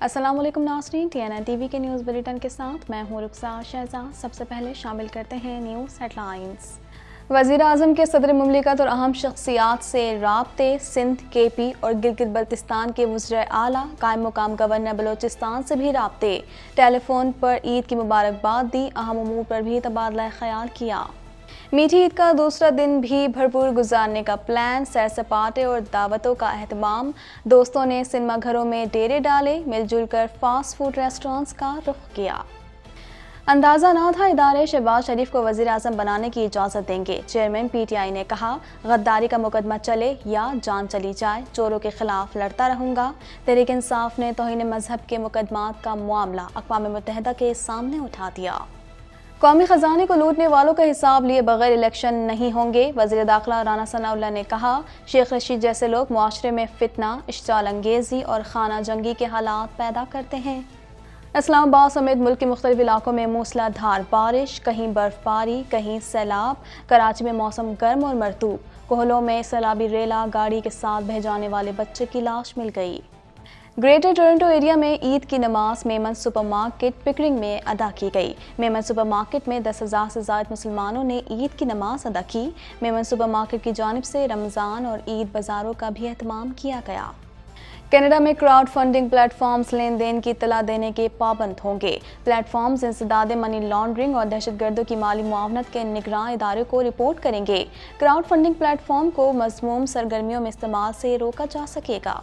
अस्सलाम वालेकुम नाज़रीन, TNN TV के न्यूज़ बुलेटिन के साथ मैं हूँ रुखसार शहजाद। सबसे पहले शामिल करते हैं न्यूज़ हेडलाइंस। वज़ीर आज़म के सदर मुमलिकत और अहम शख्सियात से राब्ते। सिंध, KP और गिलगित बल्तिस्तान के वज़ीर आला, कायम मुकाम गवर्नर बलोचिस्तान से भी राब्ते। टेलीफोन पर ईद की मुबारकबाद दी, अहम उमूर पर भी तबादला ख्याल किया। मीठी ईद का दूसरा दिन भी भरपूर गुजारने का प्लान, सैर सपाटे और दावतों का एहतमाम। दोस्तों ने सिनेमा घरों में डेरे डाले, मिलजुल कर फास्ट फूड रेस्टोरेंट्स का रुख किया। अंदाज़ा ना था इदारे शहबाज शरीफ को वज़ीर आज़म बनाने की इजाज़त देंगे। चेयरमैन PTI ने कहा, गद्दारी का मुकदमा चले या जान चली जाए, चोरों के खिलाफ लड़ता रहूँगा। तहरीक इंसाफ ने तौहीन मजहब के मुकदमात का मामला अक़वाम मुत्तहिदा के सामने उठा दिया। कौमी खजाने को लूटने वालों का हिसाब लिए बगैर इलेक्शन नहीं होंगे। वज़ीर दाखिला राना सनाउल्लाह ने कहा, शेख रशीद जैसे लोग मुआशरे में फितना, इश्तिआल अंगेज़ी और खाना जंगी के हालात पैदा करते हैं। इस्लामाबाद समेत मुल्क के मुख्तलिफ इलाकों में मूसलाधार बारिश, कहीं बर्फबारी, कहीं सैलाब। कराची में मौसम गर्म और मरतूब। कोहलों में सैलाबी रेला गाड़ी के साथ बह जाने वाले बच्चे की लाश मिल गई। ग्रेटर टोरंटो एरिया में ईद की नमाज मेमन सुपरमार्केट पिकरिंग में अदा की गई। मेमन सुपरमार्केट में 10,000 से ज़ायद मुसलमानों ने ईद की नमाज अदा की। मेमन सुपरमार्केट की जानिब से रमज़ान और ईद बाज़ारों का भी एहतमाम किया गया। कनाडा में क्राउड फंडिंग प्लेटफॉर्म्स लेन देन की इत्तला देने के पाबंद होंगे। प्लेटफॉर्म्स इंसदाद मनी लॉन्ड्रिंग और दहशतगर्दों की माली मुआवनत के निगरान इदारे को रिपोर्ट करेंगे। क्राउड फंडिंग प्लेटफॉर्म को मज़मूम सरगर्मियों में इस्तेमाल से रोका जा सकेगा।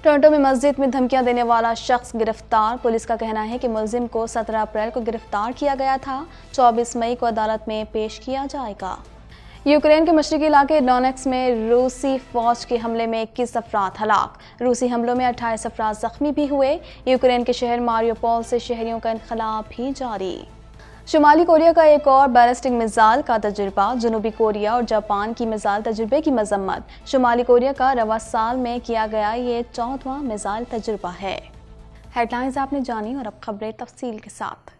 टोरंटो में मस्जिद में धमकियां देने वाला शख्स गिरफ्तार। पुलिस का कहना है कि मुलजिम को 17 अप्रैल को गिरफ्तार किया गया था। 24 मई को अदालत में पेश किया जाएगा। यूक्रेन के मशरकी इलाके डोनेट्स्क में रूसी फौज के हमले में 21 अफराद हलाक। रूसी हमलों में 28 अफराद जख्मी भी हुए। यूक्रेन के शहर मारियोपोल से शहरियों का इनखलाब भी जारी। शुमाली कोरिया का एक और बैलिस्टिक मिसाइल का तजुर्बा। जनूबी कोरिया और जापान की मिसाइल तजुर्बे की मजम्मत। शुमाली कोरिया का रवा साल में किया गया ये 14वां मिसाइल तजुर्बा है। हेडलाइंस आपने जानी और अब खबरें तफसील के साथ।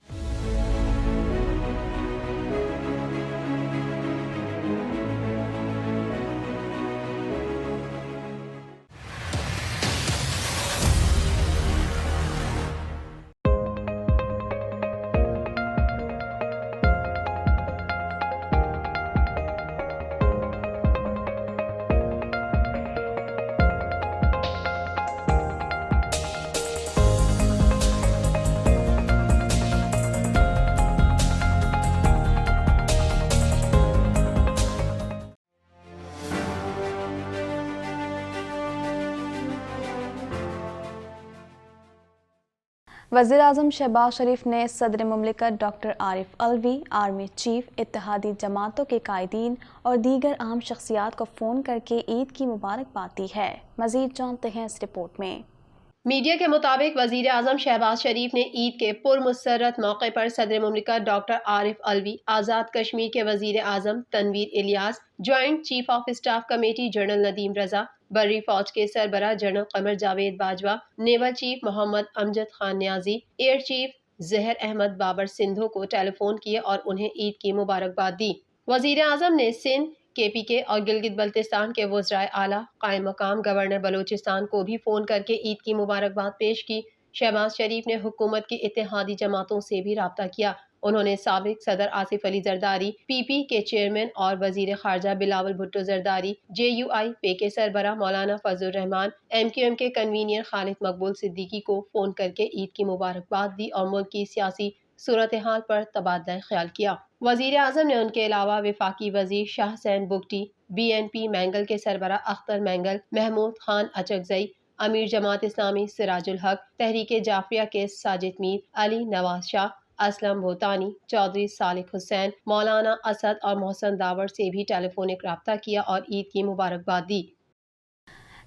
वज़ीर आज़म शहबाज शरीफ ने सदर मुमलिकत doctor Arif Alvi, army chief, इत्तेहादी जमातों के कायदीन और दीगर अहम शख्सियात को फ़ोन करके ईद की मुबारकबाद दी है। मज़ीद जानते हैं इस रिपोर्ट में। मीडिया के मुताबिक वज़ीर आज़म शहबाज शरीफ ने ईद के पुरमसरत मौके पर सदर मुमलिकत डॉक्टर आरिफ अलवी, आज़ाद कश्मीर के वज़ीर आज़म Tanveer Ilyas, joint chief of staff committee general Nadeem Raza, बर्री फौज के सरबराह general Qamar Javed Bajwa, naval chief Mohammad Amjad Khan Niazi, air chief Zaheer Ahmed Babar Sindhu को टेलीफोन किए और उन्हें ईद की मुबारकबाद दी। वज़ीर आज़म ने सिंध, KPK और गिलगित बल्तिस्तान के वज़राए आला, कायम मकाम गवर्नर बलोचिस्तान को भी फ़ोन करके ईद की मुबारकबाद पेश की। शहबाज शरीफ ने हुकूमत की इत्तेहादी जमातों से भी राब्ता किया। उन्होंने साबिक सदर आसिफ अली जरदारी, PP के चेयरमैन और वज़ीर ख़ारजा बिलावल भुट्टो जरदारी, JUI के सरबराह मौलाना फजलुर रहमान, MQM के कन्वीनियर खालिद मकबूल सिद्दीकी को फ़ोन करके ईद की मुबारकबाद दी और मुल्क की सियासी सूरत हाल पर तबादला ख्याल किया। वज़ीर आज़म ने उनके अलावा वफाकी वज़ीर शाह हुसैन बुगटी, BNP मैंगल के सरबराह अख्तर मैंगल, महमूद खान अचकजई, अमीर जमात इस्लामी सिराजुल हक, तहरीक जाफरिया के साजिद मीर, अली नवाज शाह, असलम भूतानी, चौधरी सालिक हुसैन, मौलाना असद और मोहसन दावर से भी टेलीफोनिक रब्ता किया और ईद की मुबारकबाद दी।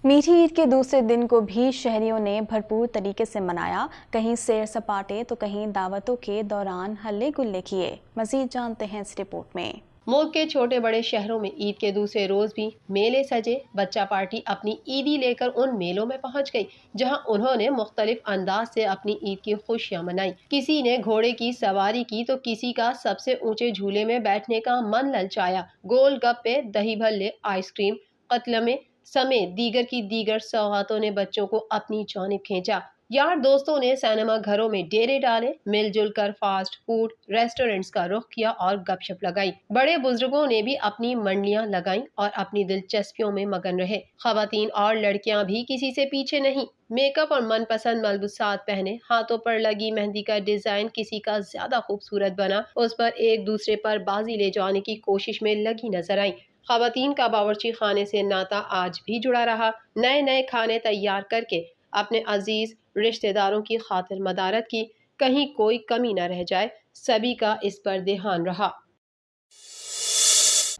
मीठी ईद के दूसरे दिन को भी शहरियों ने भरपूर तरीके से मनाया। कहीं सैर सपाटे तो कहीं दावतों के दौरान हल्ले गुल्ले किए। मज़ीद जानते हैं इस रिपोर्ट में। मुल्क के छोटे बड़े शहरों में ईद के दूसरे रोज भी मेले सजे। बच्चा पार्टी अपनी ईदी लेकर उन मेलों में पहुंच गई, जहां उन्होंने मुख्तलिफ अंदाज से अपनी ईद की खुशियां मनाई। किसी ने घोड़े की सवारी की तो किसी का सबसे ऊंचे झूले में बैठने का मन ललचाया। गोल गप्पे, दही भल्ले, आइसक्रीम, कतलमे समेत दीगर की दीगर सौगातों ने बच्चों को अपनी जानिब खींचा। यार दोस्तों ने सिनेमा घरों में डेरे डाले, मिलजुल कर फास्ट फूड रेस्टोरेंट्स का रुख किया और गपशप लगाई। बड़े बुजुर्गों ने भी अपनी मंडलियां लगाईं और अपनी दिलचस्पियों में मगन रहे। खवातीन और लड़कियां भी किसी से पीछे नहीं। मेकअप और मनपसंद मलबूसात पहने, हाथों पर लगी मेहंदी का डिजाइन किसी का ज्यादा खूबसूरत बना, उस पर एक दूसरे पर बाजी ले जाने की कोशिश में लगी नजर आई। खवातीन का बावर्ची खाने से नाता आज भी जुड़ा रहा। नए नए खाने तैयार करके अपने अजीज रिश्तेदारों की खातिर मदारत की, कहीं कोई कमी न रह जाए, सभी का इस पर ध्यान रहा।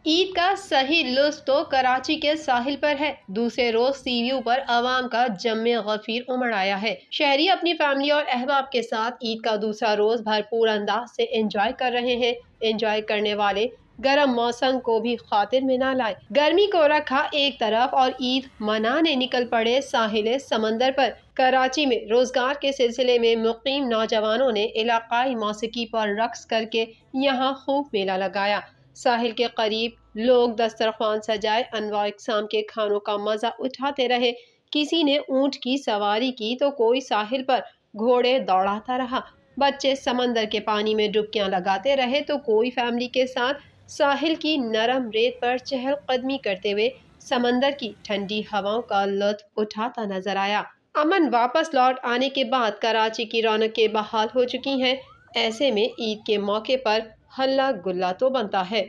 ईद का सही लुत्फ तो कराची के साहिल पर है। दूसरे रोज सी व्यू पर अवाम का जम्मे गफीर उमड़ आया है। शहरी अपनी फैमिली और अहबाब के साथ ईद का दूसरा रोज भरपूर अंदाज से एंजॉय कर रहे हैं। एंजॉय करने वाले गर्म मौसम को भी खातिर में न लाए, गर्मी को रखा एक तरफ और ईद मनाने निकल पड़े साहिल समंदर पर। कराची में रोजगार के सिलसिले में मुकीम नौजवानों ने इलाकाई मौसीकी पर रक्स करके यहाँ खूब मेला लगाया। साहिल के करीब लोग दस्तरखान सजाए अनवा इकसाम के खानों का मजा उठाते रहे। किसी ने ऊंट की सवारी की तो कोई साहिल पर घोड़े दौड़ाता रहा। बच्चे समंदर के पानी में डुबकियां लगाते रहे तो कोई फैमिली के साथ साहिल की नरम रेत पर चहलकदमी करते हुए समंदर की ठंडी हवाओं का लुत्फ उठाता नजर आया। अमन वापस लौट आने के बाद कराची की रौनकें बहाल हो चुकी हैं। ऐसे में ईद के मौके पर हल्ला गुल्ला तो बनता है।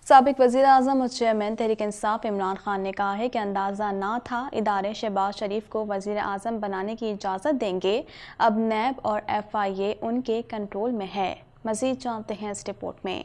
साबिक वज़ीर आज़म और चेयरमैन तहरीक इंसाफ इमरान खान ने कहा है कि अंदाज़ा ना था इदारे शहबाज शरीफ को वज़ीर आज़म बनाने की इजाज़त देंगे। अब नैब और FIA उनके कंट्रोल में है। मज़ीद जानते हैं इस रिपोर्ट में।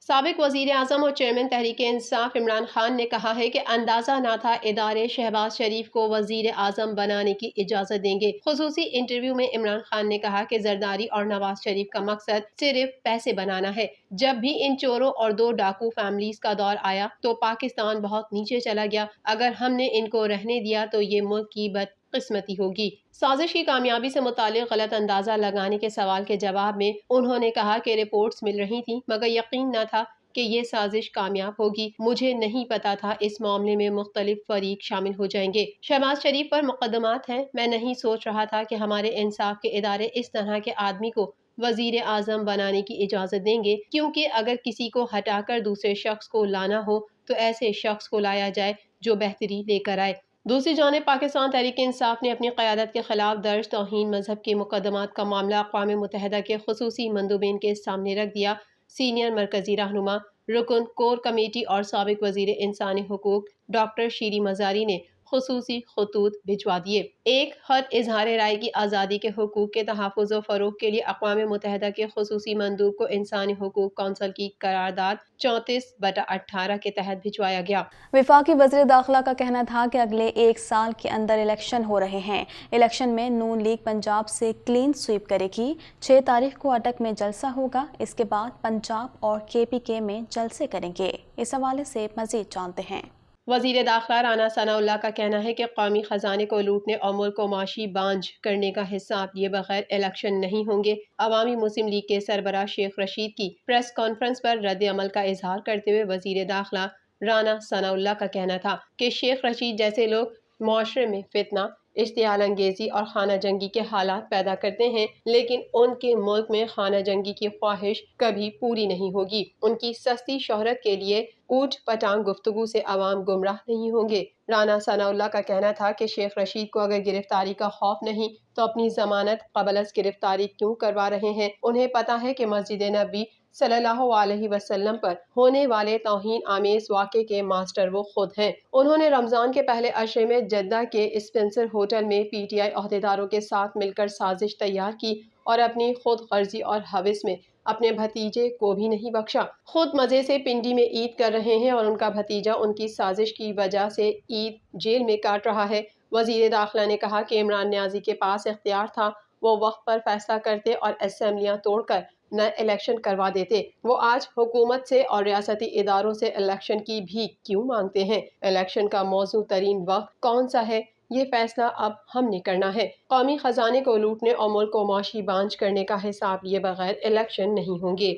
साबिक वज़ीर आज़म और चेयरमैन तहरीक इंसाफ इमरान खान ने कहा है कि अंदाज़ा ना था इदारे शहबाज शरीफ को वज़ीर आज़म बनाने की इजाज़त देंगे। खुसूसी इंटरव्यू में इमरान खान ने कहा कि जरदारी और नवाज शरीफ का मकसद सिर्फ पैसे बनाना है। जब भी इन चोरों और 2 डाकू फैमिलीज का दौर आया तो पाकिस्तान बहुत नीचे चला गया। अगर हमने इनको रहने दिया तो ये मुल्क की बदकिस्मती होगी। साजिश की कामयाबी से मुतालिक गलत अंदाजा लगाने के सवाल के जवाब में उन्होंने कहा कि रिपोर्ट्स मिल रही थी मगर यकीन न था कि ये साजिश कामयाब होगी। मुझे नहीं पता था इस मामले में मुख्तलिफ फरीक शामिल हो जाएंगे। शहबाज शरीफ पर मुकदमात हैं। मैं नहीं सोच रहा था कि हमारे इंसाफ के इदारे इस तरह के आदमी को वजीर आजम बनाने की इजाजत देंगे, क्योंकि अगर किसी को हटाकर दूसरे शख्स को लाना हो तो ऐसे शख्स को लाया जाए जो बेहतरी लेकर आए। दूसरी जानिब पाकिस्तान तहरीक इंसाफ ने अपनी क़यादत के खिलाफ दर्ज तौहीन मजहब के मुकदमात का मामला अक़वाम मुत्तहिदा के खुसूसी मंदूबीन के सामने रख दिया। सीनियर मरकजी रहनुमा रुकन कोर कमेटी और साबिक वजीर इंसानी हुकूक डॉक्टर शीरी मजारी ने खुसूसी खतूत भिजवा दिए। एक खत इजहार राय की आज़ादी के हुकूक के तहफ़्फ़ुज़ व फ़रोग़ के लिए अक़वाम मुत्तहिदा के खुसूसी मंदूब को इंसानी हुकूक कौंसिल की करारदाद 34/18 के तहत भिजवाया गया। वफाकी वज़ीर दाखिला का कहना था कि अगले 1 साल के अंदर इलेक्शन हो रहे हैं। इलेक्शन में नून लीग पंजाब से क्लीन स्वीप करेगी। 6 तारीख को अटक में जलसा होगा। इसके बाद पंजाब और KPK में जलसे करेंगे। इस हवाले से मज़ीद जानते हैं। वज़ीर दाखिला राना सनाउल्लाह का कहना है कि कौमी ख़जाने को लूटने और मुल्क को माशी बांझ करने का हिसाब लिए बगैर इलेक्शन नहीं होंगे। अवामी मुस्लिम लीग के सरबराह शेख रशीद की प्रेस कॉन्फ्रेंस पर रद्द अमल का इजहार करते हुए वज़ीर दाखिला राना सनाउल्लाह का कहना था कि शेख रशीद जैसे लोग माशरे में फितना, इश्तियाल अंगेजी और खाना जंगी के हालात पैदा करते हैं, लेकिन उनके मुल्क में खाना जंगी की ख्वाहिश कभी पूरी नहीं होगी। उनकी सस्ती शोहरत के लिए ऊट पटांग गुफ्तगू से अवाम गुमराह नहीं होंगे। राना सनाउल्लाह का कहना था कि शेख रशीद को अगर गिरफ्तारी का खौफ नहीं तो अपनी जमानत कबल अज़ गिरफ्तारी क्यों करवा रहे हैं। उन्हें पता है कि मस्जिद नबी सल्लल्लाहु अलैहि वसल्लम पर होने वाले तौहीन आमेज वाक़े के मास्टर वो खुद हैं। उन्होंने रमजान के पहले अशरे में जद्दा के स्पेंसर होटल में PTI अहदेदारों के साथ मिलकर साजिश तैयार की और अपनी खुद गर्जी और हविस में अपने भतीजे को भी नहीं बख्शा। खुद मजे से पिंडी में ईद कर रहे हैं और उनका भतीजा उनकी साजिश की वजह से ईद जेल में काट रहा है। वजीर दाखिला ने कहा कि इमरान न्याजी के पास इख्तियार था, वो वक्त पर फैसला करते और असेंबलियां तोड़कर नए इलेक्शन करवा देते। वो आज हुकूमत से और रियासती इदारों से इलेक्शन की भी क्यों मांगते हैं। इलेक्शन का मौजू तरीन वक्त कौन सा है, ये फैसला अब हमने करना है। कौमी खजाने को लूटने और मुल्क को माशी बांझ करने का हिसाब लिए बगैर इलेक्शन नहीं होंगे।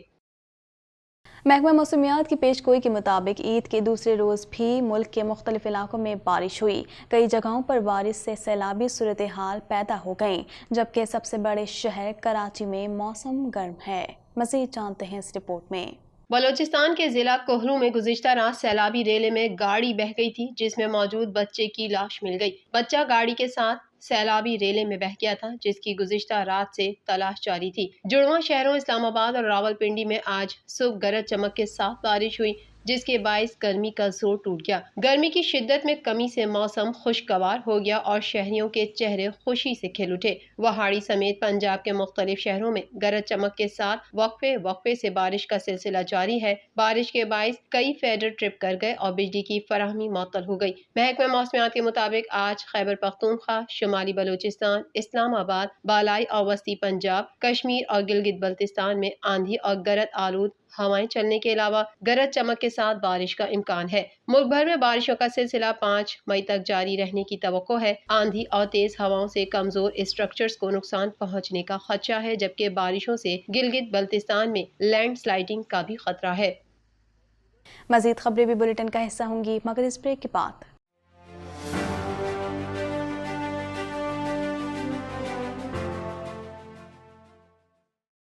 محکمہ موسمیات کی پیش گوئی کے مطابق عید کے دوسرے روز بھی ملک کے مختلف علاقوں میں بارش ہوئی. کئی جگہوں پر بارش سے سیلابی صورتحال پیدا ہو گئیں، جبکہ سب سے بڑے شہر کراچی میں موسم گرم ہے. مزید جانتے ہیں اس رپورٹ میں. بلوچستان کے ضلع کوہلو میں گزشتہ رات سیلابی ریلے میں گاڑی بہہ گئی تھی، جس میں موجود بچے کی لاش مل گئی. بچہ گاڑی کے ساتھ سیلابی ریلے میں بہہ گیا تھا، جس کی گزشتہ رات سے تلاش جاری تھی. جڑواں شہروں اسلام آباد اور راولپنڈی میں آج صبح گرج چمک کے ساتھ بارش ہوئی، جس کے باعث گرمی کا زور ٹوٹ گیا. گرمی کی شدت میں کمی سے موسم خوشگوار ہو گیا اور شہریوں کے چہرے خوشی سے کھل اٹھے. وہاڑی سمیت پنجاب کے مختلف شہروں میں گرج چمک کے ساتھ وقفے سے بارش کا سلسلہ جاری ہے. بارش کے باعث کئی فیڈر ٹرپ کر گئے اور بجلی کی فراہمی معطل ہو گئی. محکمہ موسمیات کے مطابق آج خیبر پختونخوا، شمالی بلوچستان، اسلام آباد، بالائی اور وسطی پنجاب، کشمیر اور گلگت بلتستان میں آندھی اور گرد آلود ہوائیں چلنے کے علاوہ گرج چمک کے ساتھ بارش کا امکان ہے. ملک بھر میں بارشوں کا سلسلہ 5 مئی تک جاری رہنے کی توقع ہے. آندھی اور تیز ہواؤں سے کمزور اسٹرکچرز کو نقصان پہنچنے کا خدشہ ہے، جبکہ بارشوں سے گلگت بلتستان میں لینڈ سلائڈنگ کا بھی خطرہ ہے. مزید خبریں بھی بلیٹن کا حصہ ہوں گی، مگر اس بریک کے بعد.